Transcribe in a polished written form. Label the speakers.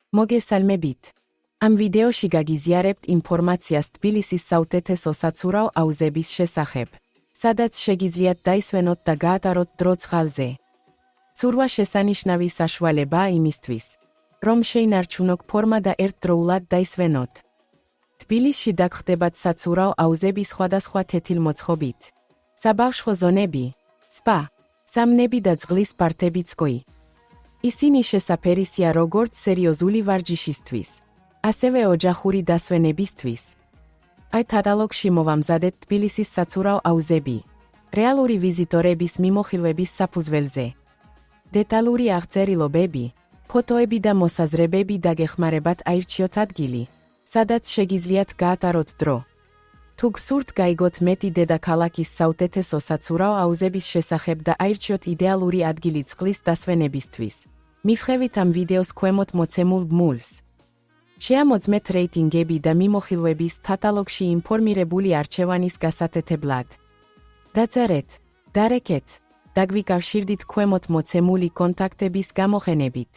Speaker 1: მოგესალმებით. ამ ვიდეოში გაგიზიარებთ ინფორმაციას თბილისის საუკეთესო საცურაო აუზების შესახებ, სადაც შეგიძლიათ დაისვენოთ და გაატაროთ დრო წყალზე. ცურვა შესანიშნავი საშუალებაა იმისთვის, რომ შეინარჩუნოთ ფორმა და ერთდროულად დაისვენოთ. თბილისში დაგხვდებათ საცურაო აუზები სხვადასხვა თეთილმოცხობით. საბავშვო ზონები, სპა, სამნები და წყლის პარკებიც. ისინი შესაფერისია როგორც სერიოზული ვარჯიშისთვის, ასევე ოჯახური დასვენებისთვის. აი კატალოგში მოვამზადეთ თბილისის საცურაო აუზები, რეალური ვიზიტორების მიმოხილვების საფუძველზე. დეტალური აღწერილობები, ფოტოები და მოსაზრებები დაგეხმარებათ აირჩიოთ ადგილი, სადაც შეგიძლიათ გაატაროთ დრო. თუ გსურთ გაიგოთ მეტი დედაქალაქის საუკეთესო საცურაო აუზების შესახებ და აირჩიოთ იდეალური ადგილი წყლის დასვენებისთვის, მივხევით ამ ვიდეოს ქვემოთ მოცემულ ბმულს. შეამოწმეთ რეიტინგები და მიმოხილვების კატალოგში ინფორმირებული არჩევანის გასათეთებლად. დაწერეთ, დარეკეთ, დაგვიკავშირდით ქვემოთ მოცემული კონტაქტების გამოყენებით.